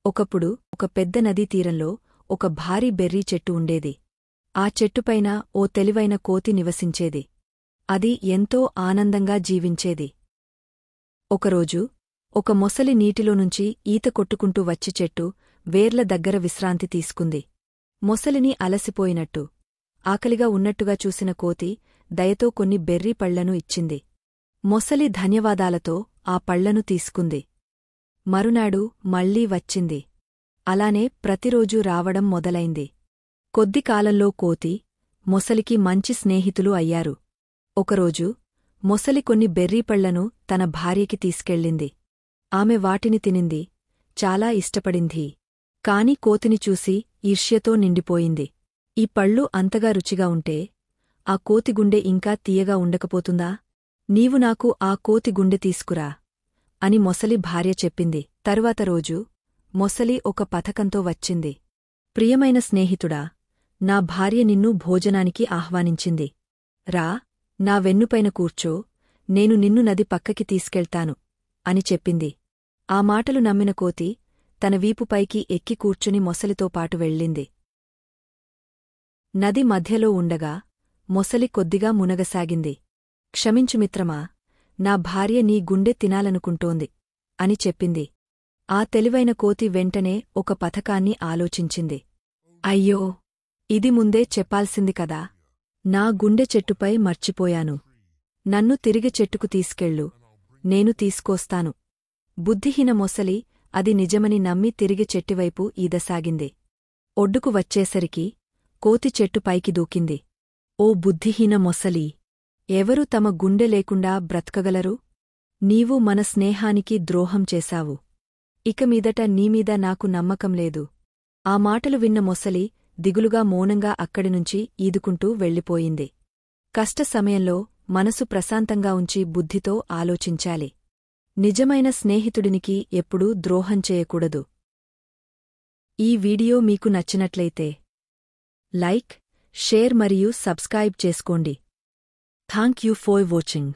ఒకప్పుడు ఒక పెద్ద నదీ తీరంలో ఒక భారీ బెర్రీ చెట్టు ఉండేది. ఆ చెట్టుపైన ఓ తెలివైన కోతి నివసించేది. అది ఎంతో ఆనందంగా జీవించేది. ఒకరోజు ఒక మొసలి నీటిలోనుంచి ఈత కొట్టుకుంటూ వచ్చి చెట్టు వేర్ల దగ్గర విశ్రాంతి తీసుకుంది. మొసలిని అలసిపోయినట్టు, ఆకలిగా ఉన్నట్టుగా చూసిన కోతి దయతో కొన్ని బెర్రీ పళ్లను ఇచ్చింది. మొసలి ధన్యవాదాలతో ఆ పళ్లను తీసుకుంది. మరునాడు మళ్లీ వచ్చింది. అలానే ప్రతిరోజూ రావడం మొదలైంది. కొద్ది కాలంలో కోతి, మొసలికి మంచి స్నేహితులు అయ్యారు. ఒకరోజు మొసలి కొన్ని బెర్రీపళ్లను తన భార్యకి తీసుకెళ్ళింది. ఆమె వాటిని తినింది, చాలా ఇష్టపడింది. కాని కోతిని చూసి ఈర్ష్యతో నిండిపోయింది. ఈ పళ్ళు అంతగా రుచిగా ఉంటే ఆ కోతి గుండె ఇంకా తీయగా ఉండకపోతుందా? నీవు నాకు ఆ కోతి గుండె తీసుకురా అని మొసలి భార్య చెప్పింది. తరువాత రోజు మొసలి ఒక పథకంతో వచ్చింది. ప్రియమైన స్నేహితుడా, నా భార్య నిన్ను భోజనానికి ఆహ్వానించింది. రా, నా వెన్నుపైన కూర్చో, నేను నిన్ను నది పక్కకి తీసుకెళ్తాను అని చెప్పింది. ఆ మాటలు నమ్మిన కోతి తన వీపుపైకి ఎక్కి కూర్చుని మొసలితో పాటు వెళ్ళింది. నది మధ్యలో ఉండగా మొసలి కొద్దిగా మునగసాగింది. క్షమించు మిత్రమా, నా భార్య నీ గుండె తినాలనుకుంటోంది అని చెప్పింది. ఆ తెలివైన కోతి వెంటనే ఒక పథకాన్ని ఆలోచించింది. అయ్యో, ఇది ముందే చెప్పాల్సింది కదా! నా గుండె చెట్టుపై మర్చిపోయాను. నన్ను తిరిగి చెట్టుకు తీసుకెళ్ళు, నేను తీసుకొస్తాను. బుద్ధిహీన మొసలి అది నిజమని నమ్మి తిరిగి చెట్టువైపు ఈదసాగింది. ఒడ్డుకు వచ్చేసరికి కోతి చెట్టుపైకి దూకింది. ఓ బుద్ధిహీన మొసలీ! ఎవరు తమ గుండె లేకుండా బ్రతకగలరు? నీవు మన స్నేహానికి ద్రోహం చేశావు. ఇకమీదట నీమీద నాకు నమ్మకం లేదు. ఆ మాటలు విన్న మొసలి దిగులుగా మౌనంగా అక్కడినుంచి ఈదుకుంటూ వెళ్ళిపోయింది. కష్ట సమయంలో మనసు ప్రశాంతంగా ఉంచి బుద్ధితో ఆలోచించాలి. నిజమైన స్నేహితుడినికి ఎప్పుడూ ద్రోహం చేయకూడదు. ఈ వీడియో మీకు నచ్చినట్లయితే లైక్, షేర్ మరియు సబ్స్క్రైబ్ చేసుకోండి. Thank you for watching.